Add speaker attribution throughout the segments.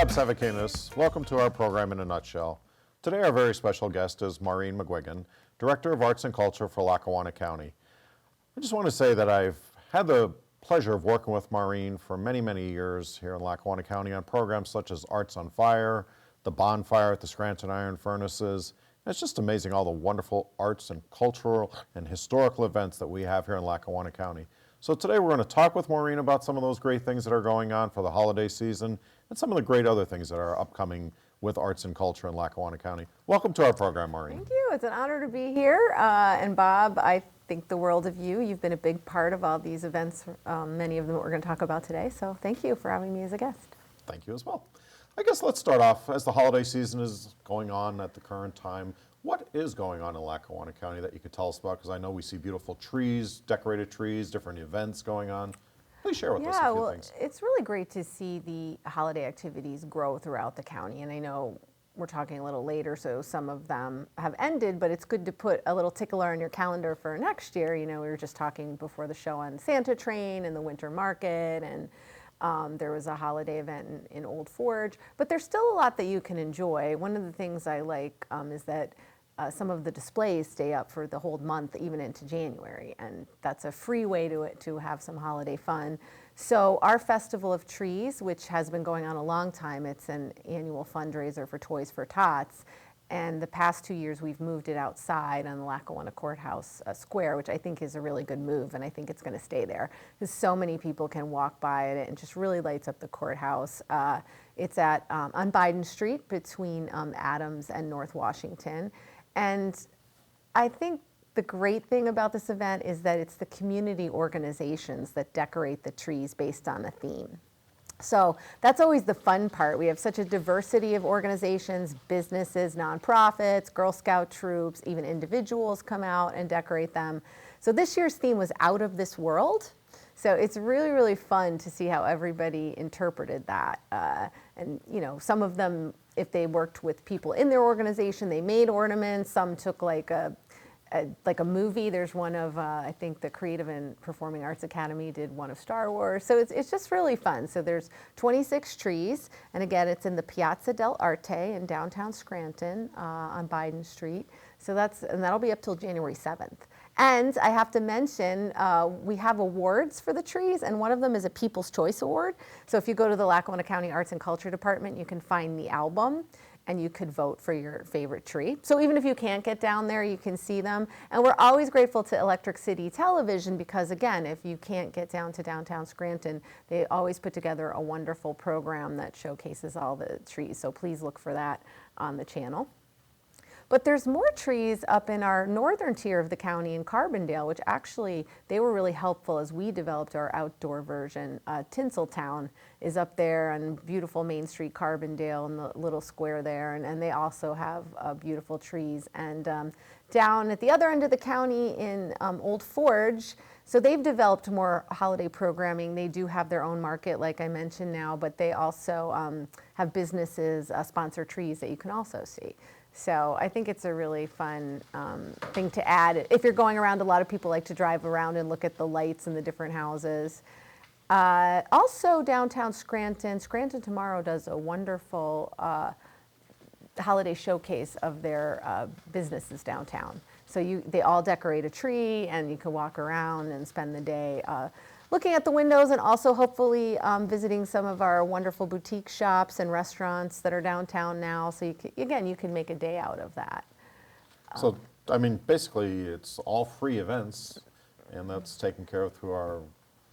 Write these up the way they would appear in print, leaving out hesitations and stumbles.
Speaker 1: Savakinis. Welcome to our program in a nutshell. Today our very special guest is Maureen McGuigan, Director of Arts and Culture for Lackawanna County. I just want to say that I've had the pleasure of working with Maureen for many, many years here in Lackawanna County on programs such as Arts on Fire, the Bonfire at the Scranton Iron Furnaces. It's just amazing all the wonderful arts and cultural and historical events that we have here in Lackawanna County. So today we're going to talk with Maureen about some of those great things that are going on for the holiday season and some of the great other things that are upcoming with arts and culture in Lackawanna County. Welcome to our program, Maureen.
Speaker 2: Thank you. It's an honor to be here. And Bob, I think the world of you. You've been a big part of all these events, many of them that we're going to talk about today. So thank you for having me as a guest.
Speaker 1: Thank you as well. I guess let's start off, as the holiday season is going on at the current time, what is going on in Lackawanna County that you could tell us about? Because I know we see beautiful trees, decorated trees, different events going on. Please share with us a few things.
Speaker 2: It's really great to see the holiday activities grow throughout the county. And I know we're talking a little later, so some of them have ended, but it's good to put a little tickler on your calendar for next year. You know, we were just talking before the show on Santa Train and the Winter Market, and there was a holiday event in Old Forge, but there's still a lot that you can enjoy. One of the things I like is that some of the displays stay up for the whole month, even into January, and that's a free way to have some holiday fun. So our Festival of Trees, which has been going on a long time, it's an annual fundraiser for Toys for Tots, and the past 2 years we've moved it outside on the Lackawanna Courthouse Square, which I think is a really good move, and I think it's going to stay there because so many people can walk by it and just really lights up the courthouse. It's at on Biden Street between Adams and North Washington. And I think the great thing about this event is that it's the community organizations that decorate the trees based on a theme. So that's always the fun part. We have such a diversity of organizations, businesses, nonprofits, Girl Scout troops, even individuals come out and decorate them. So this year's theme was Out of This World. So it's really, really fun to see how everybody interpreted that. And you know, some of them, if they worked with people in their organization, they made ornaments. Some took like a movie. There's one of, I think the Creative and Performing Arts Academy did one of Star Wars. So it's just really fun. So there's 26 trees. And again, it's in the Piazza del Arte in downtown Scranton on Biden Street. So that'll be up till January 7th. And I have to mention, we have awards for the trees, and one of them is a People's Choice Award. So if you go to the Lackawanna County Arts and Culture Department, you can find the album, and you could vote for your favorite tree. So even if you can't get down there, you can see them. And we're always grateful to Electric City Television because, again, if you can't get down to downtown Scranton, they always put together a wonderful program that showcases all the trees. So please look for that on the channel. But there's more trees up in our northern tier of the county in Carbondale, which actually, they were really helpful as we developed our outdoor version. Tinseltown is up there on beautiful Main Street, Carbondale, and the little square there, and they also have beautiful trees. And down at the other end of the county in Old Forge, so they've developed more holiday programming. They do have their own market, like I mentioned now, but they also have businesses sponsor trees that you can also see. So I think it's a really fun thing to add. If you're going around, a lot of people like to drive around and look at the lights in the different houses. Also downtown Scranton Tomorrow does a wonderful holiday showcase of their businesses downtown. So they all decorate a tree and you can walk around and spend the day looking at the windows and also hopefully visiting some of our wonderful boutique shops and restaurants that are downtown now. So you can make a day out of that.
Speaker 1: So, I mean, basically it's all free events, and that's taken care of through our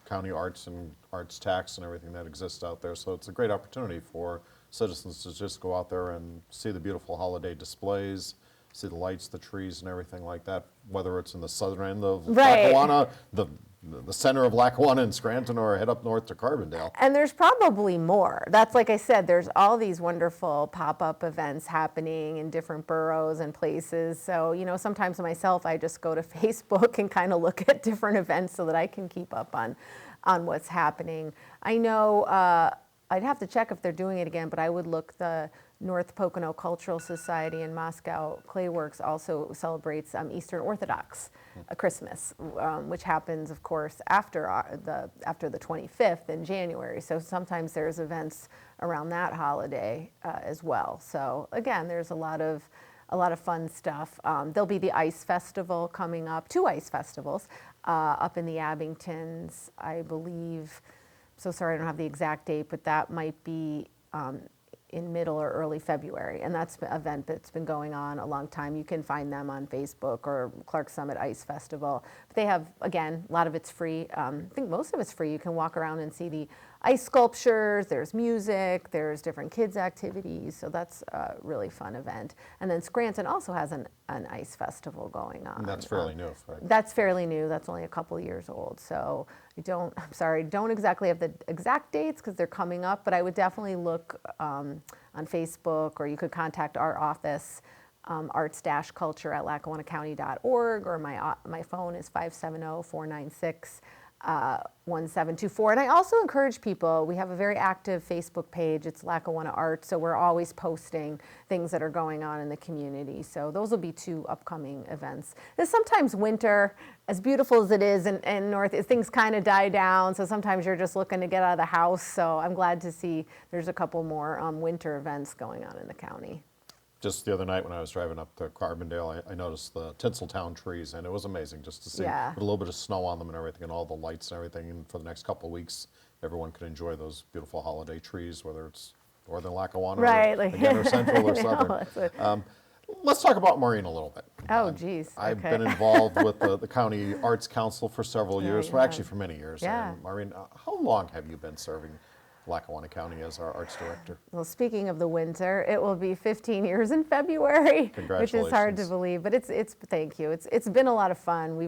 Speaker 1: county arts and arts tax and everything that exists out there. So it's a great opportunity for citizens to just go out there and see the beautiful holiday displays, see the lights, the trees, and everything like that, whether it's in the southern end of Lackawanna, the center of Lackawanna and Scranton, or head up north to Carbondale.
Speaker 2: And there's probably more. That's, like I said, there's all these wonderful pop-up events happening in different boroughs and places. So, you know, sometimes myself, I just go to Facebook and kind of look at different events so that I can keep up on what's happening. I know I'd have to check if they're doing it again, but I would look the North Pocono Cultural Society and Moscow Clayworks also celebrates Eastern Orthodox Christmas, which happens, of course, after the 25th in January. So sometimes there's events around that holiday as well. So again, there's a lot of fun stuff. There'll be the Ice Festival coming up, 2 ice festivals up in the Abingtons, I believe. So sorry, I don't have the exact date, but that might be in middle or early February. And that's an event that's been going on a long time. You can find them on Facebook or Clark Summit Ice Festival. But they have, again, a lot of it's free. I think most of it's free. You can walk around and see the ice sculptures, there's music, there's different kids activities. So that's a really fun event. And then Scranton also has an ice festival going on.
Speaker 1: And that's fairly new, right?
Speaker 2: That's fairly new. That's only a couple years old. So I'm sorry, don't exactly have the exact dates because they're coming up, but I would definitely look on Facebook, or you could contact our office, arts-culture@lackawannacounty.org, or my phone is 570-496 1724. And I also encourage people, we have a very active Facebook page, it's Lackawanna Arts, so we're always posting things that are going on in the community. So those will be 2 upcoming events. There's sometimes winter, as beautiful as it is in North, things kind of die down, so sometimes you're just looking to get out of the house. So I'm glad to see there's a couple more winter events going on in the county.
Speaker 1: Just the other night when I was driving up to Carbondale, I noticed the Tinseltown trees, and it was amazing just to see
Speaker 2: Yeah.
Speaker 1: with a little bit of snow on them and everything, and all the lights and everything. And for the next couple of weeks, everyone could enjoy those beautiful holiday trees, whether it's northern Lackawanna,
Speaker 2: Right,
Speaker 1: or, again, or central or
Speaker 2: I know,
Speaker 1: southern.
Speaker 2: that's
Speaker 1: Let's talk about Maureen a little bit.
Speaker 2: Oh, geez.
Speaker 1: I've
Speaker 2: Okay.
Speaker 1: been involved with the County Arts Council for several
Speaker 2: Yeah,
Speaker 1: years,
Speaker 2: you
Speaker 1: well,
Speaker 2: have.
Speaker 1: actually for many years.
Speaker 2: Yeah.
Speaker 1: And Maureen, how long have you been serving Lackawanna County as our arts director?
Speaker 2: Well, speaking of the winter, it will be 15 years in February, which is hard to
Speaker 1: Congratulations.
Speaker 2: believe. But thank you. It's been a lot of fun.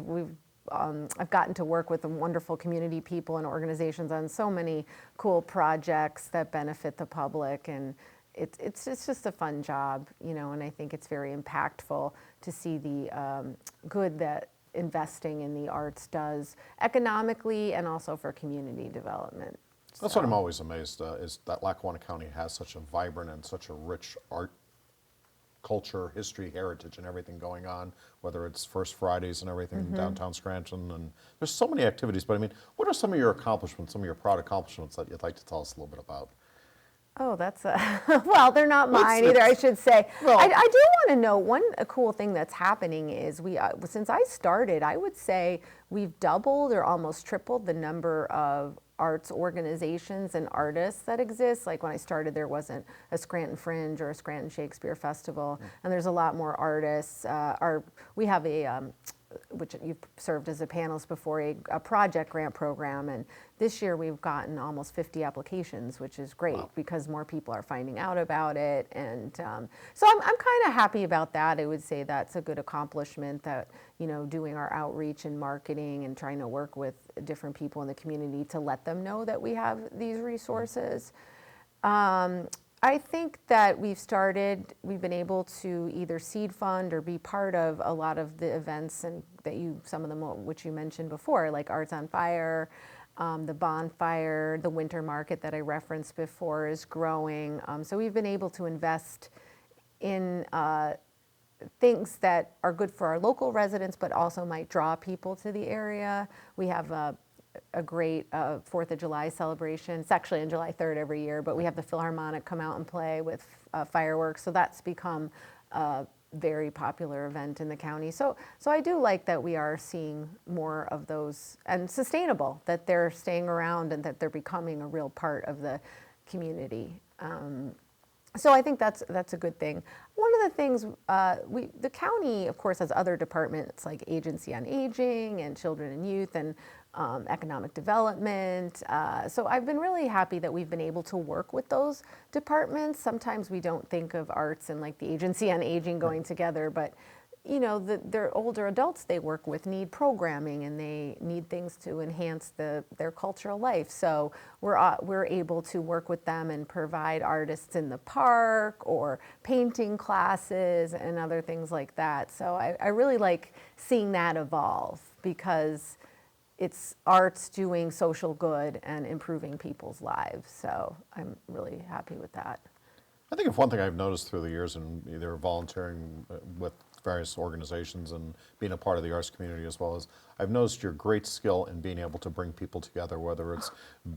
Speaker 2: I've gotten to work with wonderful community people and organizations on so many cool projects that benefit the public, and it's just a fun job, And I think it's very impactful to see the good that investing in the arts does economically and also for community development.
Speaker 1: That's what I'm always amazed is that Lackawanna County has such a vibrant and such a rich art, culture, history, heritage, and everything going on, whether it's First Fridays and everything in downtown Scranton. And there's so many activities, but I mean, what are some of your accomplishments, some of your proud accomplishments that you'd like to tell us a little bit about?
Speaker 2: Oh, well, they're not mine either, I should say.
Speaker 1: Well-
Speaker 2: I do want to know a cool thing that's happening is since I started, I would say we've doubled or almost tripled the number of arts organizations and artists that exist. Like when I started, there wasn't a Scranton Fringe or a Scranton Shakespeare Festival, and there's a lot more artists. We have which you've served as a panelist before, a project grant program, and this year we've gotten almost 50 applications, which is great because more people are finding out about it, and so I'm kind of happy about that. I would say that's a good accomplishment, that doing our outreach and marketing and trying to work with different people in the community to let them know that we have these resources. I think that we've been able to either seed fund or be part of a lot of the events, and some of them which you mentioned before, like Arts on Fire, the bonfire, the winter market that I referenced before is growing. So we've been able to invest in things that are good for our local residents, but also might draw people to the area. We have a great 4th of July celebration. It's actually on July 3rd every year, but we have the Philharmonic come out and play with fireworks. So that's become a very popular event in the county. So I do like that we are seeing more of those, and sustainable, that they're staying around and that they're becoming a real part of the community. So I think that's a good thing. One of the things, the county, of course, has other departments like Agency on Aging and Children and Youth and Economic Development. So I've been really happy that we've been able to work with those departments. Sometimes we don't think of arts and like the Agency on Aging going together, but their older adults they work with need programming, and they need things to enhance their cultural life. So we're able to work with them and provide artists in the park or painting classes and other things like that. So I really like seeing that evolve, because it's arts doing social good and improving people's lives. So I'm really happy with that.
Speaker 1: I think if one thing I've noticed through the years in either volunteering with various organizations and being a part of the arts community as well as I've noticed your great skill in being able to bring people together, whether it's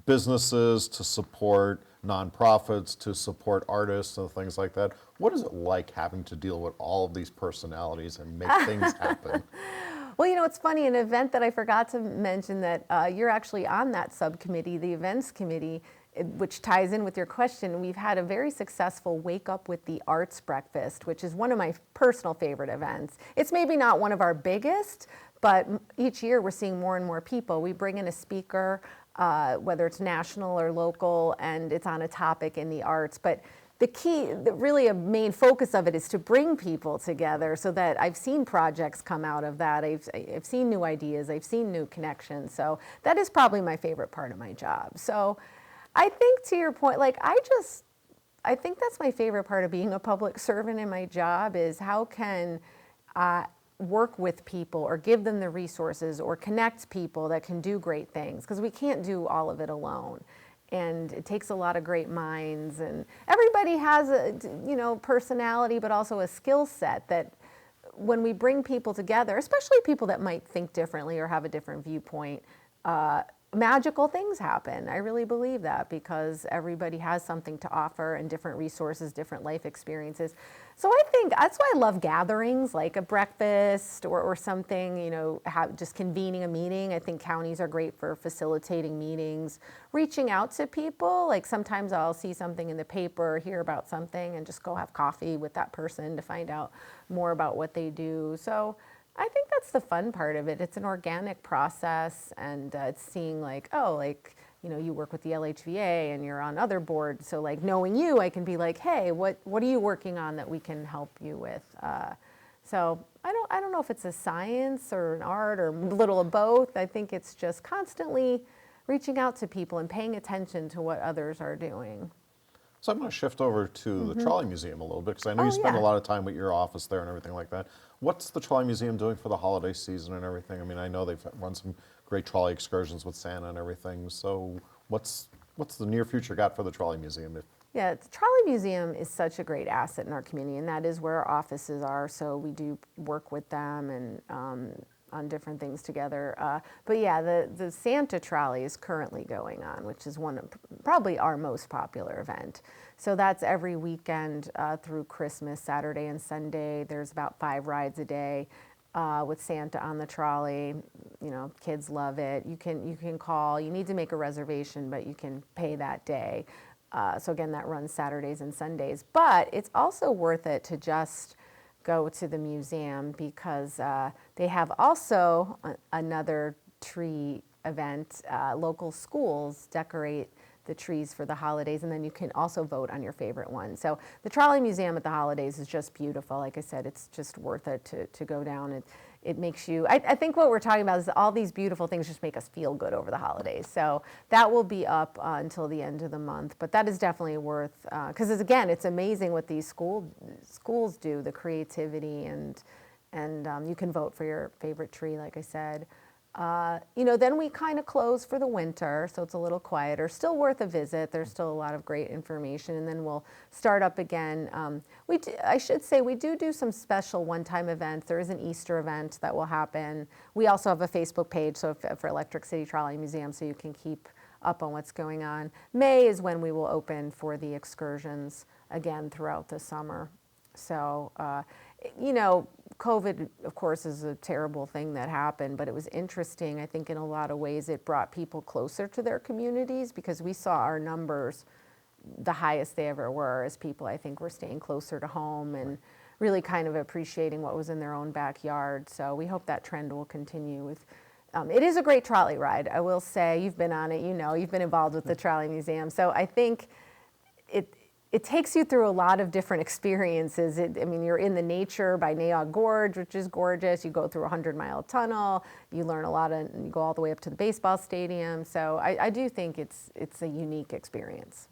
Speaker 1: businesses to support nonprofits, to support artists and things like that. What is it like having to deal with all of these personalities and make things happen?
Speaker 2: Well, it's funny, an event that I forgot to mention that you're actually on that subcommittee, the events committee, which ties in with your question. We've had a very successful Wake Up with the Arts breakfast, which is one of my personal favorite events. It's maybe not one of our biggest, but each year we're seeing more and more people. We bring in a speaker, whether it's national or local, and it's on a topic in the arts. But the key, really a main focus of it is to bring people together so that I've seen projects come out of that. I've seen new ideas, I've seen new connections. So that is probably my favorite part of my job. So I think to your point, I think that's my favorite part of being a public servant in my job is how can I work with people or give them the resources or connect people that can do great things, because we can't do all of it alone. And it takes a lot of great minds, and everybody has a personality, but also a skill set that when we bring people together, especially people that might think differently or have a different viewpoint, magical things happen. I really believe that because everybody has something to offer and different resources, different life experiences. So I think that's why I love gatherings like a breakfast or something, just convening a meeting. I think counties are great for facilitating meetings, reaching out to people. Like sometimes I'll see something in the paper, hear about something, and just go have coffee with that person to find out more about what they do. So I think that's the fun part of it. It's an organic process, and it's seeing you work with the LHVA and you're on other boards. So knowing you, I can be like, hey, what are you working on that we can help you with? So I don't know if it's a science or an art or a little of both. I think it's just constantly reaching out to people and paying attention to what others are doing.
Speaker 1: So I'm going to shift over to the Trolley Museum a little bit because I know you spend a lot of time with your office there and everything like that. What's the Trolley Museum doing for the holiday season and everything? I mean, I know they've run some great trolley excursions with Santa and everything. So what's the near future got for the Trolley Museum?
Speaker 2: Yeah, the Trolley Museum is such a great asset in our community, and that is where our offices are. So we do work with them and on different things together. But yeah, the Santa Trolley is currently going on, which is one of probably our most popular event. So that's every weekend through Christmas, Saturday and Sunday. There's about 5 rides a day with Santa on the trolley. Kids love it. You can call. You need to make a reservation, but you can pay that day. So again, that runs Saturdays and Sundays. But it's also worth it to just go to the museum because they have also another tree event. Local schools decorate the trees for the holidays, and then you can also vote on your favorite one. So the Trolley Museum at the holidays is just beautiful. Like I said, it's just worth it to go down. It makes you, I think what we're talking about is all these beautiful things just make us feel good over the holidays. So that will be up until the end of the month, but that is definitely worth, because again, it's amazing what these schools do, the creativity, and you can vote for your favorite tree, like I said. Then we kind of close for the winter, so it's a little quieter. Still worth a visit. There's still a lot of great information, and then we'll start up again. I should say we do some special one-time events. There is an Easter event that will happen. We also have a Facebook page for Electric City Trolley Museum, so you can keep up on what's going on. May is when we will open for the excursions again throughout the summer. So, COVID, of course, is a terrible thing that happened, but it was interesting. I think in a lot of ways it brought people closer to their communities because we saw our numbers the highest they ever were as people, I think, were staying closer to home and really kind of appreciating what was in their own backyard. So we hope that trend will continue with. It is a great trolley ride. I will say, you've been on it, you've been involved with the Trolley Museum. So I think it takes you through a lot of different experiences. You're in the nature by Naog Gorge, which is gorgeous. You go through a 100-mile tunnel. You learn a lot, and you go all the way up to the baseball stadium. So I do think it's a unique experience.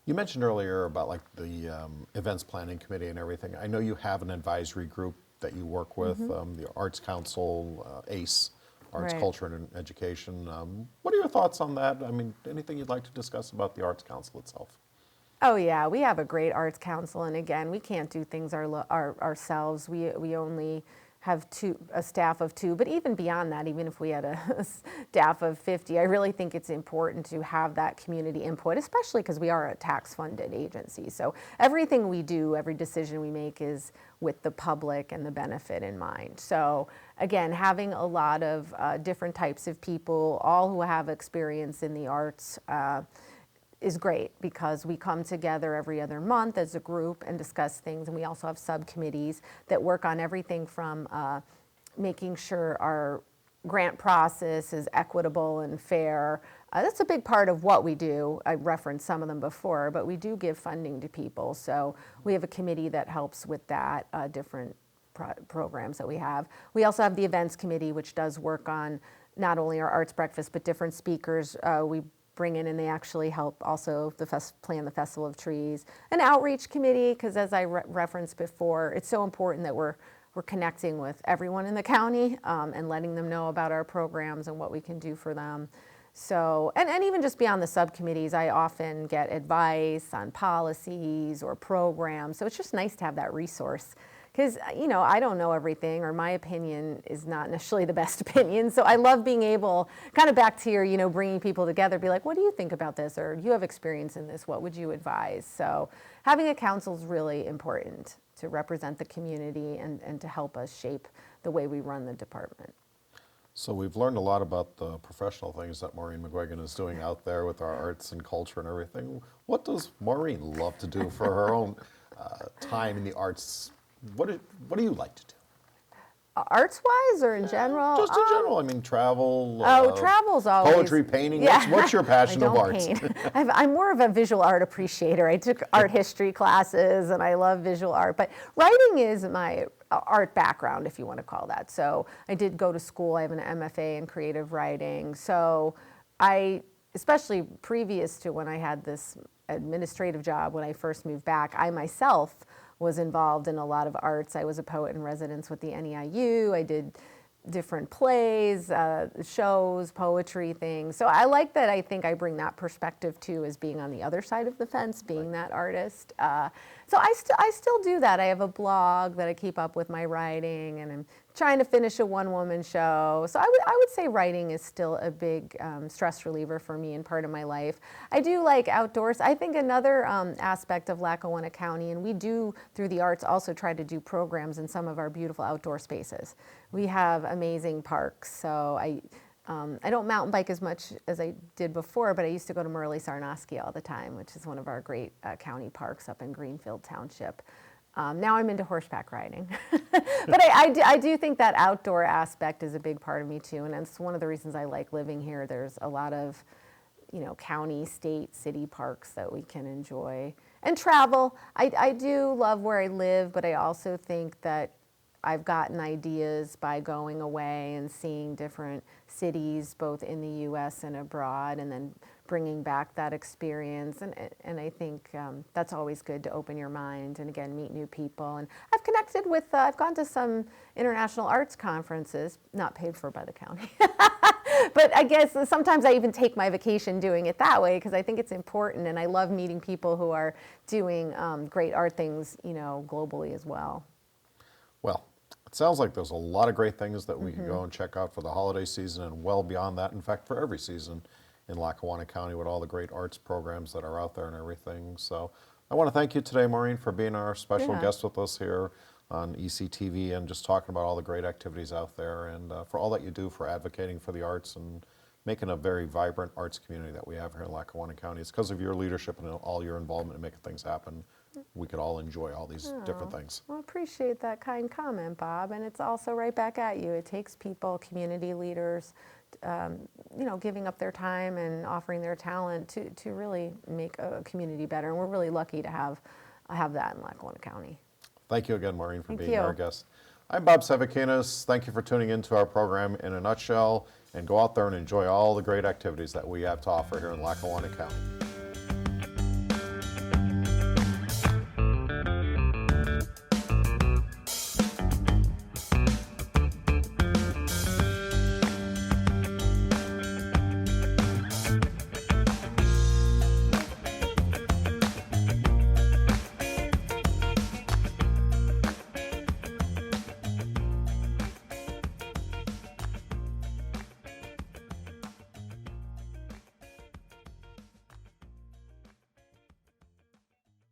Speaker 1: You mentioned earlier about the events planning committee and everything. I know you have an advisory group that you work with, the Arts Council, ACE, Arts,
Speaker 2: Right.
Speaker 1: Culture, and Education. What are your thoughts on that? Anything you'd like to discuss about the Arts Council itself?
Speaker 2: Oh yeah, we have a great arts council, and again, we can't do things ourselves. We only have a staff of 2, but even beyond that, even if we had a staff of 50, I really think it's important to have that community input, especially because we are a tax-funded agency. So everything we do, every decision we make is with the public and the benefit in mind. So again, having a lot of different types of people, all who have experience in the arts, is great because we come together every other month as a group and discuss things. And we also have subcommittees that work on everything from making sure our grant process is equitable and fair. That's a big part of what we do. I referenced some of them before, but we do give funding to people. So we have a committee that helps with that, different programs that we have. We also have the events committee, which does work on not only our arts breakfast, but different speakers. We bring in, and they actually help also plan the Festival of Trees. An outreach committee, because as I referenced before, it's so important that we're connecting with everyone in the county and letting them know about our programs and what we can do for them. So, and even just beyond the subcommittees, I often get advice on policies or programs. So it's just nice to have that resource. Because, I don't know everything, or my opinion is not necessarily the best opinion. So I love being able, kind of back to your, bringing people together, be like, what do you think about this? Or you have experience in this, what would you advise? So having a council is really important to represent the community and to help us shape the way we run the department.
Speaker 1: So we've learned a lot about the professional things that Maureen McGuigan is doing out there with our arts and culture and everything. What does Maureen love to do for her own time in the arts? What do you like to do?
Speaker 2: Arts-wise or in general?
Speaker 1: Just in general. I mean, travel.
Speaker 2: Travel's always.
Speaker 1: Poetry, painting.
Speaker 2: Yeah.
Speaker 1: What's your passion
Speaker 2: I
Speaker 1: of
Speaker 2: don't
Speaker 1: arts?
Speaker 2: paint. I'm more of a visual art appreciator. I took art history classes and I love visual art, but writing is my art background, if you want to call that. So I did go to school. I have an MFA in creative writing. So especially previous to when I had this administrative job when I first moved back, I myself was involved in a lot of arts. I was a poet in residence with the NEIU. I did different plays, shows, poetry things. So I like that. I think I bring that perspective too, as being on the other side of the fence, being that artist. So I still do that. I have a blog that I keep up with my writing, and I'm trying to finish a one-woman show. So I would say writing is still a big stress reliever for me and part of my life. I do like outdoors. I think another aspect of Lackawanna County, and we do through the arts also try to do programs in some of our beautiful outdoor spaces. We have amazing parks. So I don't mountain bike as much as I did before, but I used to go to Murley-Sarnoski all the time, which is one of our great county parks up in Greenfield Township. Now I'm into horseback riding. But I do think that outdoor aspect is a big part of me too, and it's one of the reasons I like living here. There's a lot of, county, state, city parks that we can enjoy. And travel. I do love where I live, but I also think that I've gotten ideas by going away and seeing different cities, both in the U.S. and abroad, and then bringing back that experience. And I think that's always good to open your mind and, again, meet new people. And I've connected with, I've gone to some international arts conferences, not paid for by the county. But I guess sometimes I even take my vacation doing it that way because I think it's important. And I love meeting people who are doing great art things, globally as well.
Speaker 1: Well, it sounds like there's a lot of great things that we can go and check out for the holiday season and well beyond that. In fact, for every season in Lackawanna County with all the great arts programs that are out there and everything. So I want to thank you today, Maureen, for being our special guest with us here on ECTV and just talking about all the great activities out there and for all that you do for advocating for the arts and making a very vibrant arts community that we have here in Lackawanna County. It's because of your leadership and all your involvement in making things happen. We could all enjoy all these different things.
Speaker 2: Well, I appreciate that kind comment, Bob. And it's also right back at you. It takes people, community leaders, giving up their time and offering their talent to really make a community better. And we're really lucky to have that in Lackawanna County.
Speaker 1: Thank you again, Maureen, for being our guest. I'm Bob Sevikinas. Thank you for tuning into our program in a nutshell. And go out there and enjoy all the great activities that we have to offer here in Lackawanna County.